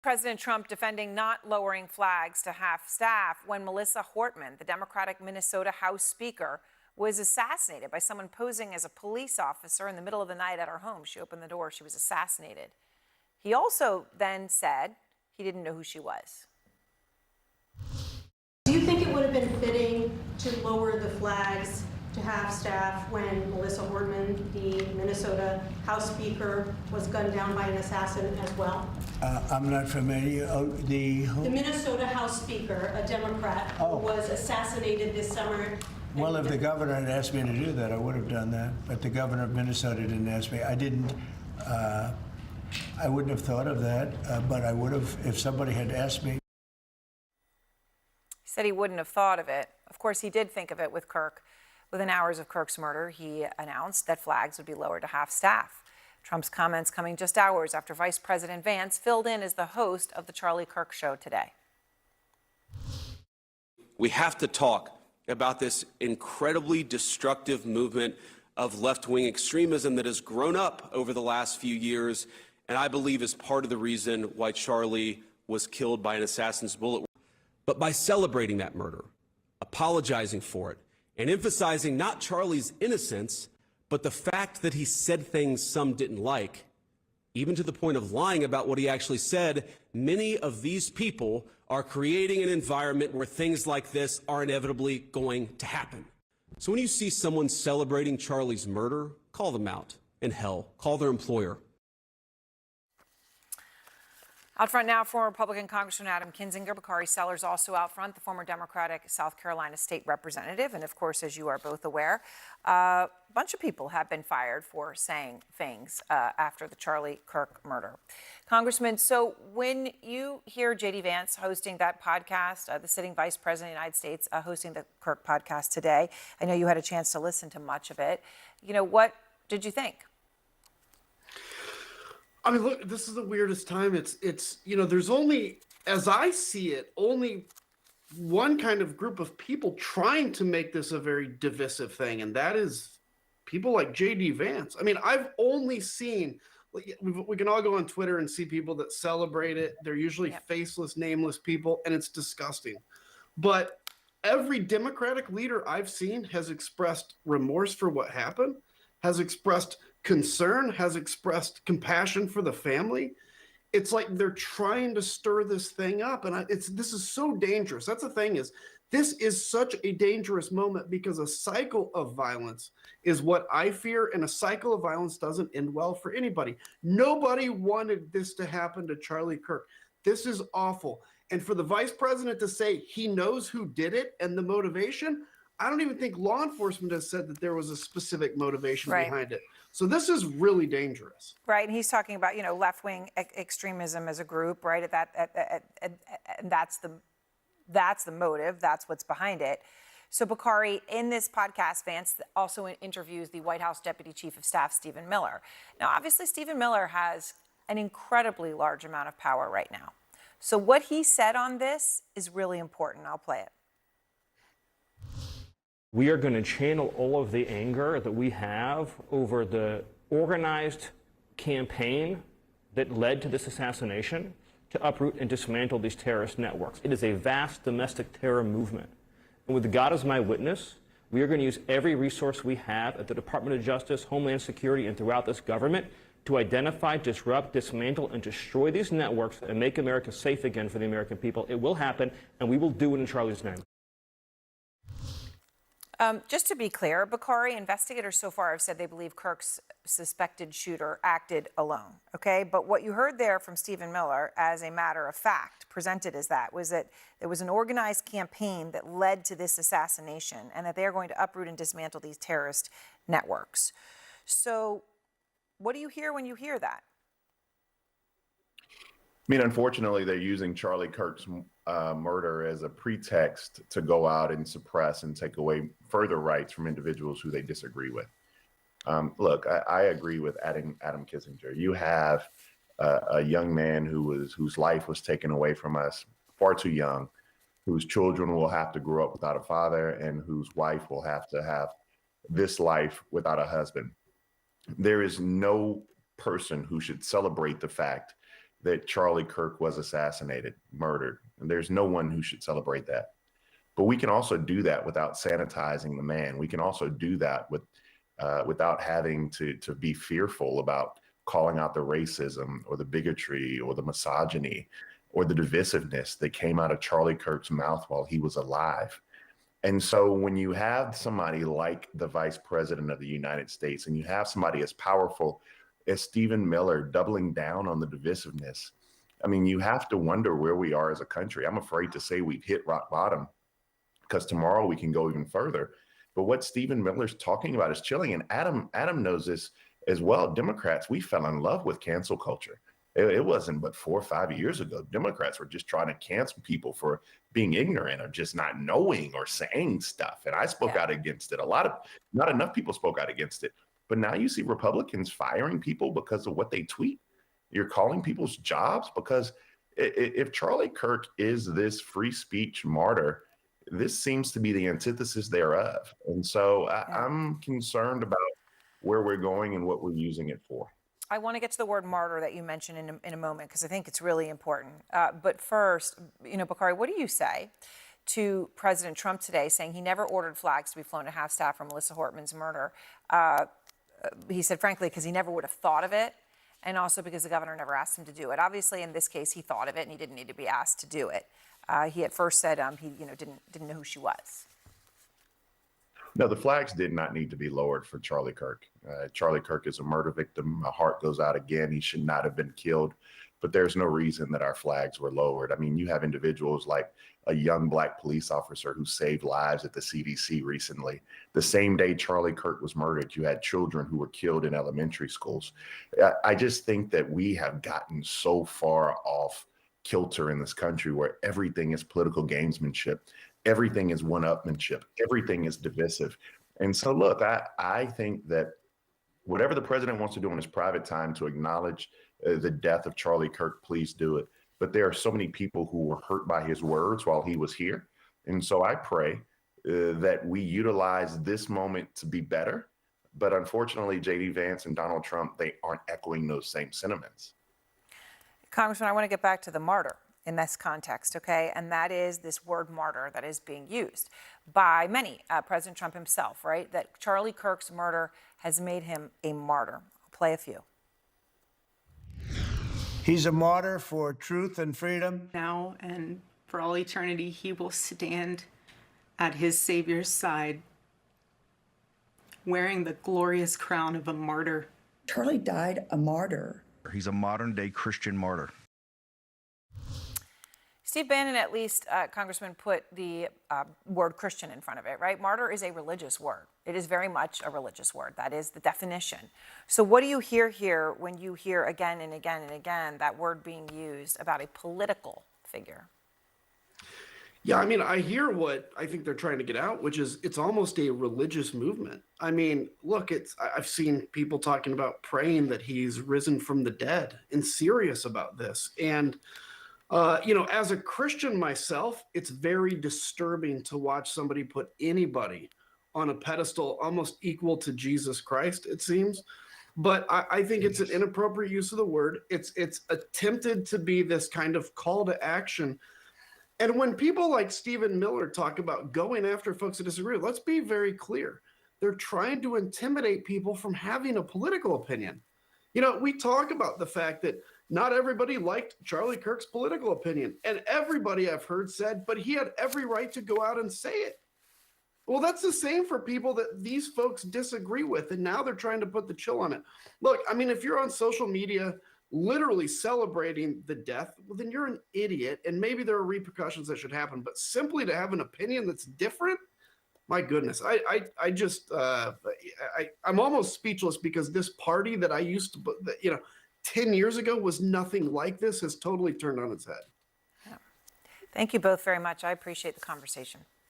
President Trump defending not lowering flags to half staff when Melissa Hortman, the Democratic Minnesota House Speaker, was assassinated by someone posing as a police officer in the middle of the night at her home. She opened the door. She was assassinated. He also then said he didn't know who she was. Do you think it would have been fitting to lower the flags to half staff when Melissa Hortman, the Minnesota House Speaker, was gunned down by an assassin as well? I'm not familiar. The Minnesota House Speaker, a Democrat, who was assassinated this summer. Well, if the governor had asked me to do that, I would have done that. But the governor of Minnesota didn't ask me. I didn't. I wouldn't have thought of that, but I would have if somebody had asked me. He said he wouldn't have thought of it. Of course, he did think of it with Kirk. Within hours of Kirk's murder, he announced that flags would be lowered to half staff. Trump's comments coming just hours after Vice President Vance filled in as the host of the Charlie Kirk Show today. We have to talk about this incredibly destructive movement of left-wing extremism that has grown up over the last few years, and I believe is part of the reason why Charlie was killed by an assassin's bullet. But by celebrating that murder, apologizing for it, and emphasizing not Charlie's innocence, but the fact that he said things some didn't like, even to the point of lying about what he actually said, many of these people are creating an environment where things like this are inevitably going to happen. So when you see someone celebrating Charlie's murder, call them out. And hell, call their employer. Out front now, former Republican Congressman Adam Kinzinger. Bakari Sellers also out front, the former Democratic South Carolina state representative. And of course, as you are both aware, a bunch of people have been fired for saying things after the Charlie Kirk murder. Congressman, so when you hear J.D. Vance hosting that podcast, the sitting vice president of the United States hosting the Kirk podcast today, I know you had a chance to listen to much of it. You know, what did you think? I mean, look, this is the weirdest time. It's you know, there's only, as I see it, only one kind of group of people trying to make this a very divisive thing, and that is people like J.D. Vance. I mean, I've only seen, we can all go on Twitter and see people that celebrate it. They're usually faceless, nameless people, and it's disgusting. But every Democratic leader I've seen has expressed remorse for what happened, has expressed concern, has expressed compassion for the family. It's like they're trying to stir this thing up, and this is so dangerous. That's the thing, is this is such a dangerous moment because a cycle of violence is what I fear, and a cycle of violence doesn't end well for anybody. Nobody wanted this to happen to Charlie Kirk. This is awful. And for the vice president to say he knows who did it and the motivation, I don't even think law enforcement has said that there was a specific motivation behind it. So this is really dangerous. Right, and he's talking about, you know, left-wing extremism as a group, right? And that's the motive. That's what's behind it. So, Bakari, in this podcast, Vance also interviews the White House Deputy Chief of Staff, Stephen Miller. Now, obviously, Stephen Miller has an incredibly large amount of power right now. So what he said on this is really important. I'll play it. We are going to channel all of the anger that we have over the organized campaign that led to this assassination to uproot and dismantle these terrorist networks. It is a vast domestic terror movement. And with God as my witness, we are going to use every resource we have at the Department of Justice, Homeland Security, and throughout this government to identify, disrupt, dismantle, and destroy these networks and make America safe again for the American people. It will happen, and we will do it in Charlie's name. Just to be clear, Bakari, investigators so far have said they believe Kirk's suspected shooter acted alone, okay? But what you heard there from Stephen Miller, as a matter of fact, presented as that, was that there was an organized campaign that led to this assassination and that they're going to uproot and dismantle these terrorist networks. So what do you hear when you hear that? I mean, unfortunately, they're using Charlie Kirk's murder as a pretext to go out and suppress and take away further rights from individuals who they disagree with. Look, I agree with Adam Kinzinger. You have a young man whose life was taken away from us far too young, whose children will have to grow up without a father, and whose wife will have to have this life without a husband. There is no person who should celebrate the fact that Charlie Kirk was assassinated, murdered. And there's no one who should celebrate that. But we can also do that without sanitizing the man. We can also do that without having to be fearful about calling out the racism or the bigotry or the misogyny or the divisiveness that came out of Charlie Kirk's mouth while he was alive. And so when you have somebody like the Vice President of the United States and you have somebody as powerful as Stephen Miller doubling down on the divisiveness, I mean, you have to wonder where we are as a country. I'm afraid to say we've hit rock bottom because tomorrow we can go even further. But what Stephen Miller's talking about is chilling. And Adam knows this as well. Democrats, we fell in love with cancel culture. It wasn't but 4 or 5 years ago. Democrats were just trying to cancel people for being ignorant or just not knowing or saying stuff. And I spoke out against it. Not enough people spoke out against it. But now you see Republicans firing people because of what they tweet. You're calling people's jobs because if Charlie Kirk is this free speech martyr, this seems to be the antithesis thereof. And so I'm concerned about where we're going and what we're using it for. I want to get to the word martyr that you mentioned in a moment because I think it's really important. But first, Bakari, what do you say to President Trump today saying he never ordered flags to be flown at half-staff for Melissa Hortman's murder? He said, frankly, because he never would have thought of it, and also because the governor never asked him to do it. Obviously, in this case, he thought of it, and he didn't need to be asked to do it. He at first said he didn't know who she was. No, the flags did not need to be lowered for Charlie Kirk. Charlie Kirk is a murder victim. My heart goes out again. He should not have been killed. But there's no reason that our flags were lowered. I mean, you have individuals like a young Black police officer who saved lives at the CDC recently. The same day Charlie Kirk was murdered, you had children who were killed in elementary schools. I just think that we have gotten so far off kilter in this country where everything is political gamesmanship. Everything is one-upmanship. Everything is divisive. And so, look, I think that whatever the president wants to do in his private time to acknowledge the death of Charlie Kirk, please do it. But there are so many people who were hurt by his words while he was here. And so I pray that we utilize this moment to be better. But unfortunately, J.D. Vance and Donald Trump, they aren't echoing those same sentiments. Congressman, I want to get back to the martyr in this context, okay? And that is this word martyr that is being used by many, President Trump himself, right? That Charlie Kirk's murder has made him a martyr. I'll play a few. He's a martyr for truth and freedom. Now and for all eternity, he will stand at his Savior's side, wearing the glorious crown of a martyr. Charlie died a martyr. He's a modern-day Christian martyr. Steve Bannon, at least, Congressman, put the word Christian in front of it, right? Martyr is a religious word. It is very much a religious word. That is the definition. So what do you hear here when you hear again and again and again that word being used about a political figure? Yeah, I mean, I hear what I think they're trying to get out, which is it's almost a religious movement. I mean, look, I've seen people talking about praying that he's risen from the dead and serious about this. And as a Christian myself, it's very disturbing to watch somebody put anybody on a pedestal almost equal to Jesus Christ, it seems. But I think it's an inappropriate use of the word. It's attempted to be this kind of call to action. And when people like Stephen Miller talk about going after folks that disagree, let's be very clear. They're trying to intimidate people from having a political opinion. We talk about the fact that not everybody liked Charlie Kirk's political opinion. And everybody I've heard said, but he had every right to go out and say it. Well, that's the same for people that these folks disagree with. And now they're trying to put the chill on it. Look, I mean, if you're on social media literally celebrating the death, well, then you're an idiot. And maybe there are repercussions that should happen. But simply to have an opinion that's different, my goodness, I'm almost speechless because this party that I used to, 10 years ago was nothing like this, has totally turned on its head. Yeah. Thank you both very much. I appreciate the conversation.